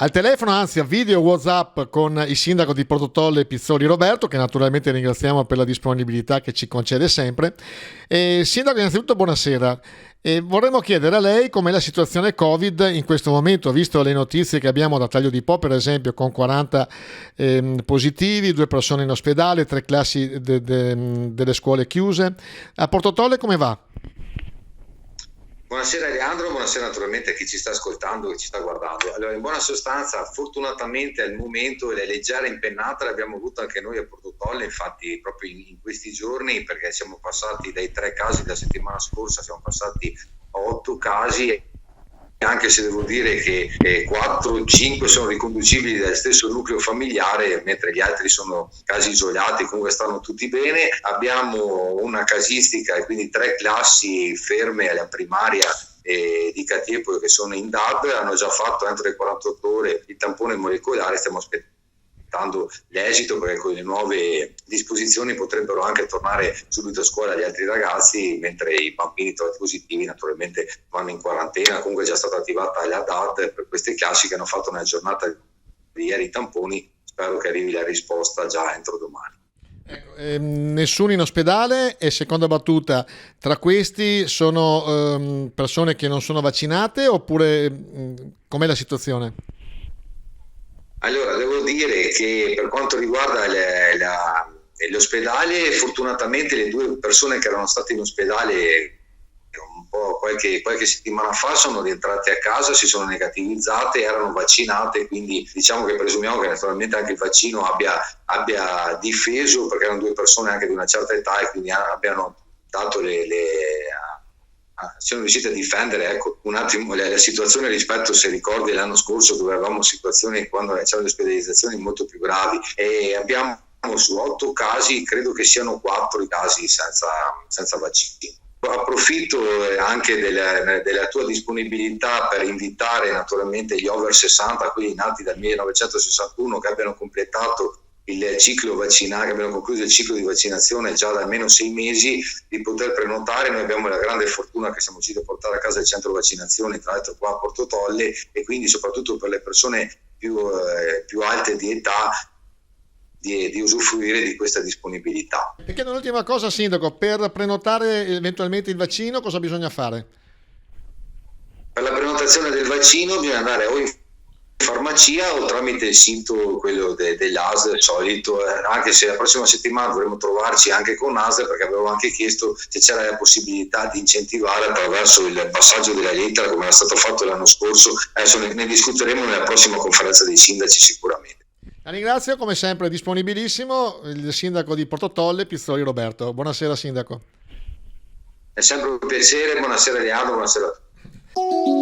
Al telefono, anzi a video WhatsApp, con il sindaco di Portotolle Pizzoli Roberto, che naturalmente ringraziamo per la disponibilità che ci concede sempre. Sindaco, innanzitutto buonasera. Vorremmo chiedere a lei com'è la situazione Covid in questo momento, visto le notizie che abbiamo da Taglio di Po, per esempio, con 40 positivi, 2 persone in ospedale, 3 classi delle scuole chiuse. A Portotolle come va? Buonasera Leandro, buonasera naturalmente a chi ci sta ascoltando e ci sta guardando. Allora, in buona sostanza, fortunatamente al momento la leggera impennata l'abbiamo avuta anche noi a Portotolle, infatti proprio in questi giorni, perché siamo passati dai 3 casi della settimana scorsa, siamo passati a 8 casi, anche se devo dire che 4-5 sono riconducibili dal stesso nucleo familiare, mentre gli altri sono casi isolati, comunque stanno tutti bene. Abbiamo una casistica e quindi 3 classi ferme alla primaria di Catiepolo che sono in DAD, hanno già fatto entro le 48 ore il tampone molecolare, stiamo aspettando l'esito, perché con le nuove disposizioni potrebbero anche tornare subito a scuola gli altri ragazzi, mentre i bambini trovati positivi naturalmente vanno in quarantena. Comunque è già stata attivata la DAD per queste classi che hanno fatto nella giornata di ieri i tamponi, spero che arrivi la risposta già entro domani. Nessuno in ospedale, e seconda battuta, tra questi sono persone che non sono vaccinate, oppure com'è la situazione? Allora, devo dire che per quanto riguarda l'ospedale, fortunatamente le 2 persone che erano state in ospedale un po' qualche settimana fa sono rientrate a casa, si sono negativizzate, erano vaccinate, quindi diciamo che presumiamo che naturalmente anche il vaccino abbia difeso, perché erano 2 persone anche di una certa età e quindi abbiano dato siamo riusciti a difendere un attimo la situazione rispetto, se ricordi, l'anno scorso, dove avevamo situazioni quando c'erano le ospedalizzazioni molto più gravi, e abbiamo su 8 casi, credo che siano 4 i casi senza vaccino. Approfitto anche della tua disponibilità per invitare naturalmente gli over 60, quelli nati dal 1961, che abbiano completato il ciclo vaccinale, che abbiamo concluso il ciclo di vaccinazione già da almeno 6 mesi, di poter prenotare. Noi abbiamo la grande fortuna che siamo riusciti a portare a casa il centro vaccinazione, tra l'altro qua a Portotolle, e quindi soprattutto per le persone più alte di età di usufruire di questa disponibilità. E chiedo un'ultima cosa, sindaco: per prenotare eventualmente il vaccino cosa bisogna fare? Per la prenotazione del vaccino bisogna andare o in farmacia o tramite il sito, quello dell'ASL solito, anche se la prossima settimana dovremo trovarci anche con ASL, perché avevo anche chiesto se c'era la possibilità di incentivare attraverso il passaggio della lettera, come era stato fatto l'anno scorso. Adesso ne discuteremo nella prossima conferenza dei sindaci sicuramente. La ringrazio, come sempre disponibilissimo, il sindaco di Portotolle Pizzoli Roberto. Buonasera sindaco. È sempre un piacere, buonasera Leandro, buonasera a tutti.